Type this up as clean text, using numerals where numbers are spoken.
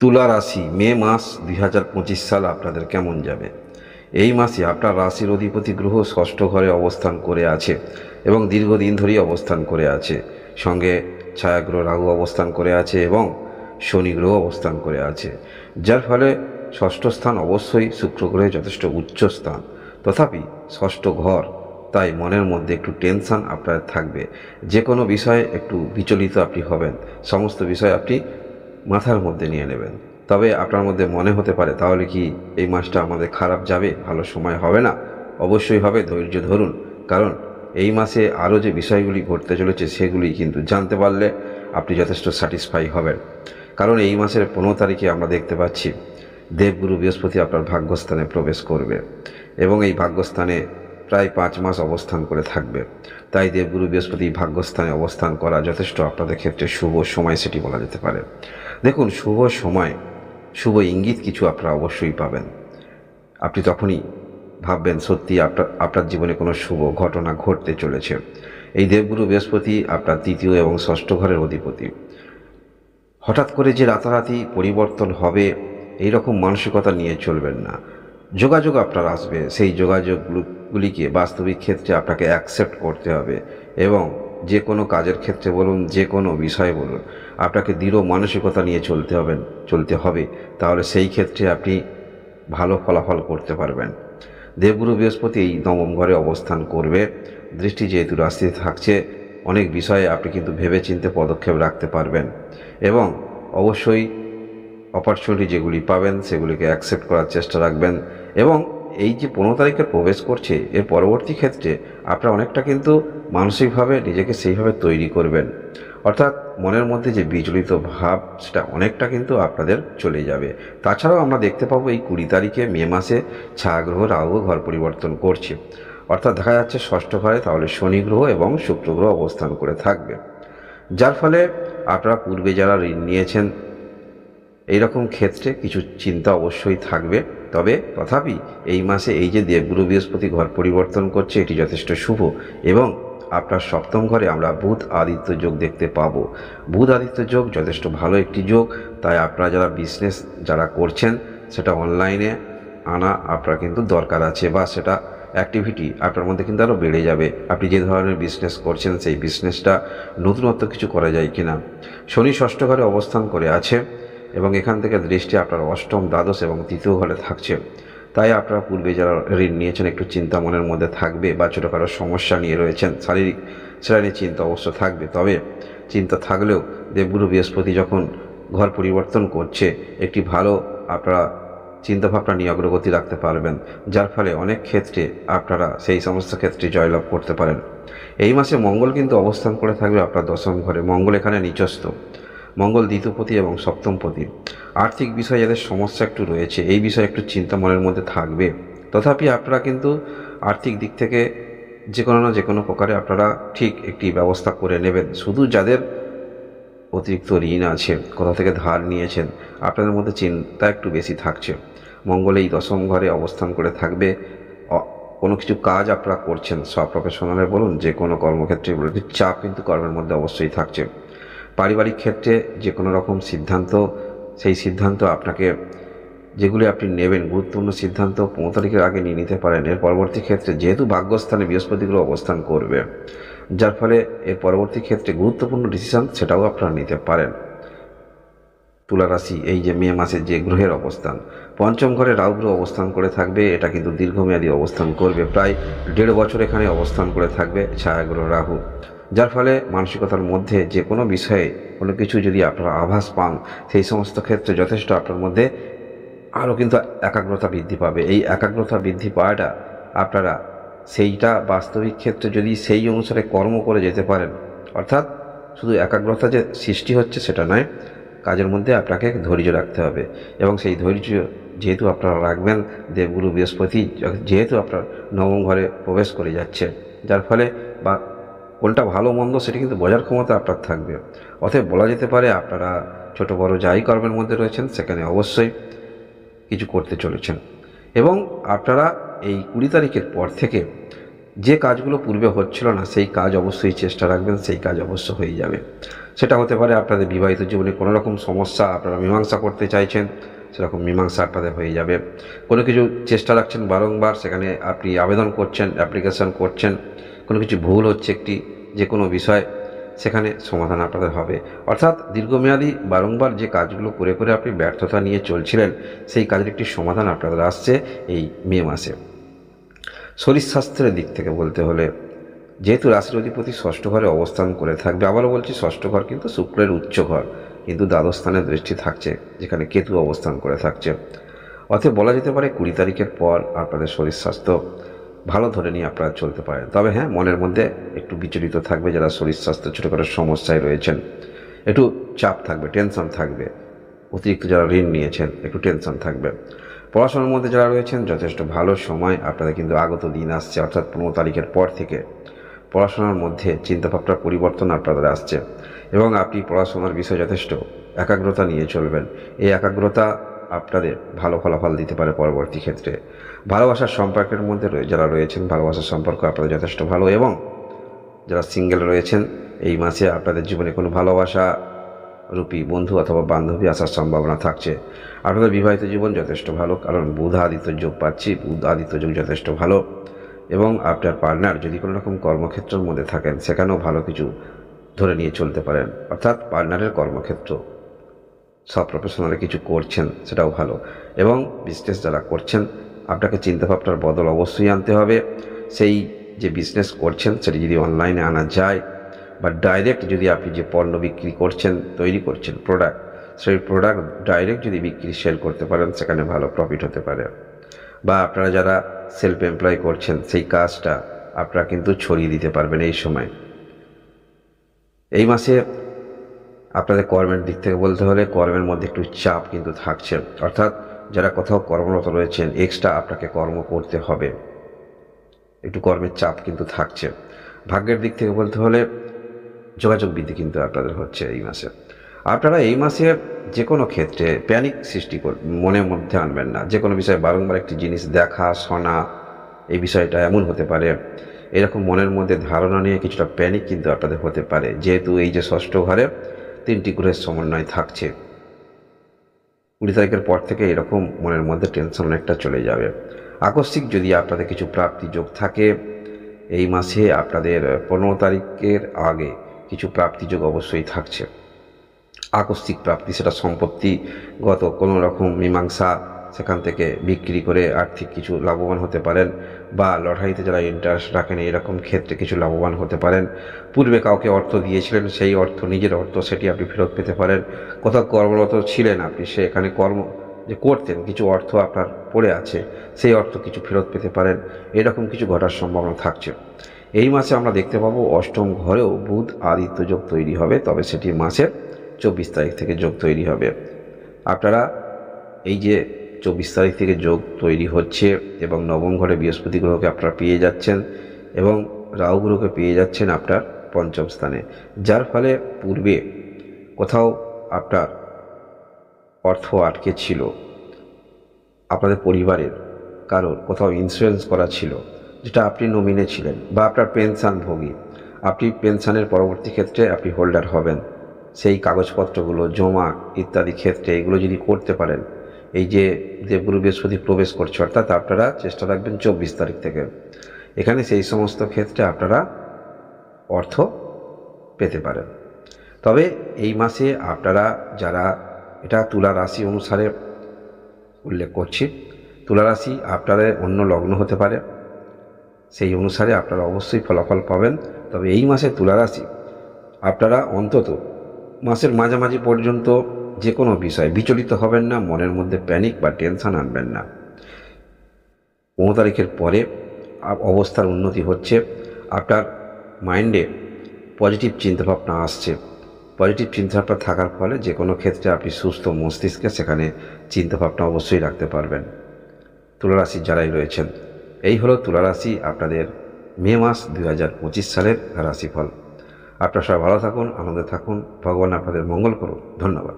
তুলা রাশি মে মাস 2025 সাল আপনাদের কেমন যাবে? এই মাসে আপনার রাশির অধিপতি গ্রহ ষষ্ঠ ঘরে অবস্থান করে আছে এবং দীর্ঘদিন ধরেই অবস্থান করে আছে। সঙ্গে ছায়াগ্রহ রাহু অবস্থান করে আছে এবং শনি গ্রহ অবস্থান করে আছে, যার ফলে ষষ্ঠ স্থান অবশ্যই শুক্র গ্রহের যথেষ্ট উচ্চ স্থান। তথাপি ষষ্ঠ ঘর, তাই মনের মধ্যে একটু টেনশন আপনার থাকবে। যে কোনো বিষয়ে একটু বিচলিত আপনি হবেন, সমস্ত বিষয় আপনি মাথার মধ্যে নিয়ে নেবেন। তবে আপনার মধ্যে মনে হতে পারে, তাহলে কি এই মাসটা আমাদের খারাপ যাবে, ভালো সময় হবে না? অবশ্যই হবে, ধৈর্য ধরুন। কারণ এই মাসে আরও যে বিষয়গুলি ঘটতে চলেছে সেগুলি কিন্তু জানতে পারলে আপনি যথেষ্ট স্যাটিসফাই হবেন। কারণ এই মাসের 15 তারিখে আমরা দেখতে পাচ্ছি দেবগুরু বৃহস্পতি আপনার ভাগ্যস্থানে প্রবেশ করবে এবং এই ভাগ্যস্থানে প্রায় 5 মাস অবস্থান করে থাকবে। তাই দেবগুরু বৃহস্পতি ভাগ্যস্থানে অবস্থান করা যথেষ্ট আপনাদের ক্ষেত্রে শুভ সময়, সেটি বলা যেতে পারে। দেখুন, শুভ সময়, শুভ ইঙ্গিত কিছু আপনারা অবশ্যই পাবেন। আপনি তখনই ভাববেন সত্যি আপনার জীবনে কোনো শুভ ঘটনা ঘটতে চলেছে। এই দেবগুরু বৃহস্পতি আপনার তৃতীয় এবং ষষ্ঠ ঘরের অধিপতি। হঠাৎ করে যে রাতারাতি পরিবর্তন হবে এই রকম মানসিকতা নিয়ে চলবেন না। যোগাযোগ আপনার আসবে, সেই যোগাযোগগুলিকে বাস্তবিক ক্ষেত্রে আপনাকে অ্যাকসেপ্ট করতে হবে এবং যে কোনো কাজের ক্ষেত্রে বলুন, যে কোনো বিষয়ে বলুন, আপনাকে দৃঢ় মানসিকতা নিয়ে চলতে হবে। তাহলে সেই ক্ষেত্রে আপনি ভালো ফলাফল করতে পারবেন। দেবগুরু বৃহস্পতি এই নবম ঘরে অবস্থান করবে। দৃষ্টি যেহেতু রাশিতে থাকছে, অনেক বিষয়ে আপনি কিন্তু ভেবেচিন্তে পদক্ষেপ রাখতে পারবেন এবং অবশ্যই অপরচুনিটি যেগুলি পাবেন সেগুলিকে অ্যাকসেপ্ট করার চেষ্টা রাখবেন। এবং এই যে 15 তারিখে প্রবেশ করছে, এর পরবর্তী ক্ষেত্রে আপনারা অনেকটা কিন্তু মানসিকভাবে নিজেকে সেইভাবে তৈরি করবেন। অর্থাৎ মনের মধ্যে যে বিচলিত ভাব, সেটা অনেকটা কিন্তু আপনাদের চলে যাবে। তাছাড়াও আমরা দেখতে পাবো এই 20 তারিখে মে মাসে ছায়াগ্রহ রাহু ঘর পরিবর্তন করছে। অর্থাৎ দেখা যাচ্ছে ষষ্ঠ ঘরে তাহলে শনি গ্রহ এবং শুক্র গ্রহ অবস্থান করে থাকবে, যার ফলে আপনারা পূর্বে যারা ঋণ নিয়েছেন এই রকম ক্ষেত্রে কিছু চিন্তা অবশ্যই থাকবে। তবে তথাপি এই মাসে এই যে দেবগুরু বৃহস্পতি ঘর পরিবর্তন করছে, এটি যথেষ্ট শুভ এবং আপনার সপ্তম ঘরে আমরা বুধ আদিত্য যোগ দেখতে পাবো। বুধ আদিত্য যোগ যথেষ্ট ভালো একটি যোগ। তাই আপনারা যারা বিজনেস যারা করছেন, সেটা অনলাইনে আনা আপনার কিন্তু দরকার আছে, বা সেটা অ্যাক্টিভিটি আপনার মধ্যে কিন্তু আরও বেড়ে যাবে। আপনি যে ধরনের বিজনেস করছেন সেই বিজনেসটা নতুনত্ব কিছু করা যায় কিনা। শনি ষষ্ঠ ঘরে অবস্থান করে আছে এবং এখান থেকে দৃষ্টি আপনার অষ্টম, দ্বাদশ এবং তৃতীয় ঘরে থাকছে। তাই আপনারা পূর্বে যারা ঋণ নিয়েছেন একটু চিন্তা মনের মধ্যে থাকবে, বা ছোটোখাটো সমস্যা নিয়ে রয়েছেন শারীরিক, সেটা নিয়ে চিন্তা অবশ্য থাকবে। তবে চিন্তা থাকলেও দেবগুরু বৃহস্পতি যখন ঘর পরিবর্তন করছে, একটি ভালো আপনারা চিন্তাভাবনা নিয়ে অগ্রগতি রাখতে পারবেন, যার ফলে অনেক ক্ষেত্রে আপনারা সেই সমস্ত ক্ষেত্রে জয়লাভ করতে পারেন। এই মাসে মঙ্গল কিন্তু অবস্থান করে থাকবে আপনার দশম ঘরে। মঙ্গল এখানে নিচস্থ, মঙ্গল দ্বিতীয়পতি এবং সপ্তমপতি। আর্থিক বিষয়ে যাদের সমস্যা একটু রয়েছে, এই বিষয়ে একটু চিন্তা মনের মধ্যে থাকবে। তথাপি আপনারা কিন্তু আর্থিক দিক থেকে যে কোনো না যে কোনো প্রকারে আপনারা ঠিক একটি ব্যবস্থা করে নেবেন। শুধু যাদের অতিরিক্ত ঋণ আছে, কোথা থেকে ধার নিয়েছেন, আপনাদের মধ্যে চিন্তা একটু বেশি থাকছে। মঙ্গল এই দশম ঘরে অবস্থান করে থাকবে। কোনো কিছু কাজ আপনারা করছেন, সব প্রফেশনালে বলুন, যে কোনো কর্মক্ষেত্রে বলুন, চাপ কিন্তু কর্মের মধ্যে অবশ্যই থাকছে। পারিবারিক ক্ষেত্রে যে কোনো রকম সিদ্ধান্ত, সেই সিদ্ধান্ত আপনাকে যেগুলি আপনি নেবেন, গুরুত্বপূর্ণ সিদ্ধান্ত 15 তারিখের আগে নিয়ে নিতে পারেন। এর পরবর্তী ক্ষেত্রে যেহেতু ভাগ্যস্থানে বৃহস্পতিগুলো অবস্থান করবে, যার ফলে এর পরবর্তী ক্ষেত্রে গুরুত্বপূর্ণ ডিসিশন সেটাও আপনারা নিতে পারেন। তুলা রাশি এই যে মে মাসে যে গ্রহের অবস্থান, পঞ্চম ঘরে রাহু গ্রহ অবস্থান করে থাকবে। এটা কিন্তু দীর্ঘমেয়াদী অবস্থান করবে, প্রায় 1.5 বছর এখানে অবস্থান করে থাকবে ছায়াগ্রহ রাহু, যার ফলে মানসিকতার মধ্যে যে কোনো বিষয়ে কোনো কিছু যদি আপনারা আভাস পান, সেই সমস্ত ক্ষেত্রে যথেষ্ট আপনার মধ্যে আরও কিন্তু একাগ্রতা বৃদ্ধি পাবে। এই একাগ্রতা বৃদ্ধি পাওয়াটা আপনারা সেইটা বাস্তবিক ক্ষেত্রে যদি সেই অনুসারে কর্ম করে যেতে পারেন, অর্থাৎ শুধু একাগ্রতা যে সৃষ্টি হচ্ছে সেটা নয়, কাজের মধ্যে আপনাকে ধৈর্য রাখতে হবে এবং সেই ধৈর্য যেহেতু আপনারা রাখবেন, দেবগুরু বৃহস্পতি যেহেতু আপনার নবম ঘরে প্রবেশ করে যাচ্ছে, যার ফলে বা কোনটা ভালো মন্দ সেটি কিন্তু বোঝার ক্ষমতা আপনার থাকবে। অতএব বলা যেতে পারে আপনারা ছোট বড় যাই কর্মের মধ্যে রয়েছেন, সেখানে অবশ্যই কিছু করতে চলেছেন এবং আপনারা এই 20 তারিখের পর থেকে যে কাজগুলো পূর্বে হচ্ছিল না, সেই কাজ অবশ্যই চেষ্টা রাখবেন, সেই কাজ অবশ্য হয়ে যাবে। সেটা হতে পারে আপনাদের বিবাহিত জীবনে কোনো রকম সমস্যা আপনারা মীমাংসা করতে চাইছেন, সেরকম মীমাংসা আপনাদের হয়ে যাবে। কোনো কিছু চেষ্টা রাখছেন বারংবার, সেখানে আপনি আবেদন করছেন, অ্যাপ্লিকেশন করছেন, কোনো কিছু ভুল হচ্ছে একটি যে কোনো বিষয়, সেখানে সমাধান আপনাদের হবে। অর্থাৎ দীর্ঘমেয়াদী বারংবার যে কাজগুলো করে করে আপনি ব্যর্থতা নিয়ে চলছিলেন, সেই কাজের একটি সমাধান আপনাদের আসছে এই মে মাসে। শরীর স্বাস্থ্যের দিক থেকে বলতে হলে, যেহেতু রাশির অধিপতি ষষ্ঠ ঘরে অবস্থান করে থাকবে, আবারও বলছি ষষ্ঠ ঘর কিন্তু শুক্রের উচ্চ ঘর, কিন্তু দ্বাদশ স্থানে দৃষ্টি থাকছে যেখানে কেতু অবস্থান করে থাকছে। অতএব বলা যেতে পারে 20 তারিখের পর আপনাদের শরীর স্বাস্থ্য ভালো ধরে নিয়ে আপনারা চলতে পারেন। তবে হ্যাঁ, মনের মধ্যে একটু বিচলিত থাকবে যারা শরীর স্বাস্থ্য ছোটোখাটো সমস্যায় রয়েছেন, একটু চাপ থাকবে, টেনশন থাকবে। অতিরিক্ত যারা ঋণ নিয়েছেন একটু টেনশন থাকবে। পড়াশোনার মধ্যে যারা রয়েছেন যথেষ্ট ভালো সময় আপনাদের কিন্তু আগত দিন আসছে, অর্থাৎ 15 তারিখের পর থেকে পড়াশোনার মধ্যে চিন্তাভাবনার পরিবর্তন আপনাদের আসছে এবং আপনি পড়াশোনার বিষয়ে যথেষ্ট একাগ্রতা নিয়ে চলবেন। এই একাগ্রতা আপনাদের ভালো ফলাফল দিতে পারে পরবর্তী ক্ষেত্রে। ভালোবাসার সম্পর্কের মধ্যে যারা রয়েছেন, ভালোবাসার সম্পর্ক আপনাদের যথেষ্ট ভালো, এবং যারা সিঙ্গেল রয়েছেন এই মাসে আপনাদের জীবনে কোনো ভালোবাসা রূপী বন্ধু অথবা বান্ধবী আসার সম্ভাবনা থাকছে। আপনাদের বিবাহিত জীবন যথেষ্ট ভালো, কারণ বুধ আদিত্য যোগ পাচ্ছি, বুধ আদিত্য যোগ যথেষ্ট ভালো। এবং আপনার পার্টনার যদি কোনো রকম কর্মক্ষেত্রের মধ্যে থাকেন, সেখানেও ভালো কিছু ধরে নিয়ে চলতে পারেন। অর্থাৎ পার্টনারের কর্মক্ষেত্র, সব প্রফেশনালে কিছু করছেন, সেটাও ভালো। এবং বিজনেস যারা করছেন, আপনাকে চিন্তাভাবনার বদল অবশ্যই আনতে হবে। সেই যে বিজনেস করছেন সেটি যদি অনলাইনে আনা যায়, বা ডাইরেক্ট যদি আপনি যে পণ্য বিক্রি করছেন, তৈরি করছেন প্রোডাক্ট, সেই প্রোডাক্ট ডাইরেক্ট যদি বিক্রি সেল করতে পারেন, সেখানে ভালো প্রফিট হতে পারে। বা আপনারা যারা সেলফ এমপ্লয় করছেন, সেই কাজটা আপনারা কিন্তু ছড়িয়ে দিতে পারবেন এই সময়। এই মাসে আপনাদের কর্মের দিক থেকে বলতে হলে, কর্মের মধ্যে একটু চাপ কিন্তু থাকছে, অর্থাৎ যারা কোথাও কর্মরত রয়েছেন এক্সট্রা আপনাকে কর্ম করতে হবে, একটু কর্মের চাপ কিন্তু থাকছে। ভাগ্যের দিক থেকে বলতে হলে যোগাযোগ বৃদ্ধি কিন্তু আপনাদের হচ্ছে এই মাসে। আপনারা এই মাসে যে কোনো ক্ষেত্রে প্যানিক সৃষ্টি মনের মধ্যে আনবেন না। যে কোনো বিষয়ে বারংবার একটি জিনিস দেখা শোনা, এই বিষয়টা এমন হতে পারে, এরকম মনের মধ্যে ধারণা নিয়ে কিছুটা প্যানিক কিন্তু আপনাদের হতে পারে, যেহেতু এই যে ষষ্ঠ ঘরে 3টি গ্রহের সমন্বয় থাকছে। 20 তারিখের পর থেকে এরকম মনের মধ্যে টেনশন অনেকটা চলে যাবে। আকস্মিক যদি আপনাদের কিছু প্রাপ্তি যোগ থাকে এই মাসে, আপনাদের 15 তারিখের আগে কিছু প্রাপ্তিযোগ অবশ্যই থাকছে। আকস্মিক প্রাপ্তি, সেটা সম্পত্তিগত কোনো রকম মীমাংসা, সেখান থেকে বিক্রি করে আর্থিক কিছু লাভবান হতে পারেন, বা লটারিতে যারা ইন্টারেস্ট রাখেন এরকম ক্ষেত্রে কিছু লাভবান হতে পারেন। পূর্বে কাউকে অর্থ দিয়েছিলেন, সেই অর্থ নিজের অর্থ, সেটি আপনি ফেরত পেতে পারেন। কোথাও কর্মরত ছিলেন আপনি, সেখানে কর্ম যে করতেন, কিছু অর্থ আপনার পড়ে আছে, সেই অর্থ কিছু ফেরত পেতে পারেন। এরকম কিছু ঘটার সম্ভাবনা থাকছে। এই মাসে আমরা দেখতে পাবো অষ্টম ঘরেও বুধ আদিত্য যোগ তৈরি হবে, তবে সেটি মাসের 24 তারিখ থেকে যোগ তৈরি হবে। আপনারা এই যে 24 তারিখ থেকে যোগ তৈরি হচ্ছে, এবং নবম ঘরে বৃহস্পতি গ্রহকে আপনারা পেয়ে যাচ্ছেন, এবং রাহু গ্রহকে পেয়ে যাচ্ছেন আপনার পঞ্চম স্থানে, যার ফলে পূর্বে কোথাও আপনার অর্থ আটকে ছিল, আপনাদের পরিবারের কারোর কোথাও ইন্স্যুরেন্স করা ছিল যেটা আপনি নমিনে ছিলেন, বা আপনার পেনশনভোগী, আপনি পেনশনের পরবর্তী ক্ষেত্রে আপনি হোল্ডার হবেন, সেই কাগজপত্রগুলো জমা ইত্যাদি ক্ষেত্রে এগুলো যদি করতে পারেন, এই যে দেবগুরু বৃহস্পতি প্রবেশ করছে, অর্থাৎ আপনারা চেষ্টা রাখবেন 24 তারিখ থেকে, এখানে সেই সমস্ত ক্ষেত্রে আপনারা অর্থ পেতে পারেন। তবে এই মাসে আপনারা যারা, এটা তুলা রাশি অনুসারে উল্লেখ করছি, তুলা রাশি আপনাদের অন্য লগ্ন হতে পারে, সেই অনুসারে আপনারা অবশ্যই ফলাফল পাবেন। তবে এই মাসে তুলা রাশি আপনারা অন্তত মাসের মাঝামাঝি পর্যন্ত যে কোনো বিষয় বিচলিত হবেন না, মনের মধ্যে প্যানিক বা টেনশন আনবেন না। 15 তারিখের পরে অবস্থার উন্নতি হচ্ছে, আপনার মাইন্ডে পজিটিভ চিন্তাভাবনা আসছে। পজিটিভ চিন্তাভাবনা থাকার ফলে যে কোনো ক্ষেত্রে আপনি সুস্থ মস্তিষ্কে সেখানে চিন্তাভাবনা অবশ্যই রাখতে পারবেন। তুলারাশি যারাই রয়েছেন, এই হলো তুলারাশি আপনাদের মে মাস 2025 সালের রাশিফল। আপনারা সবাই ভালো থাকুন, আনন্দে থাকুন, ভগবান আপনাদের মঙ্গল করুন। ধন্যবাদ।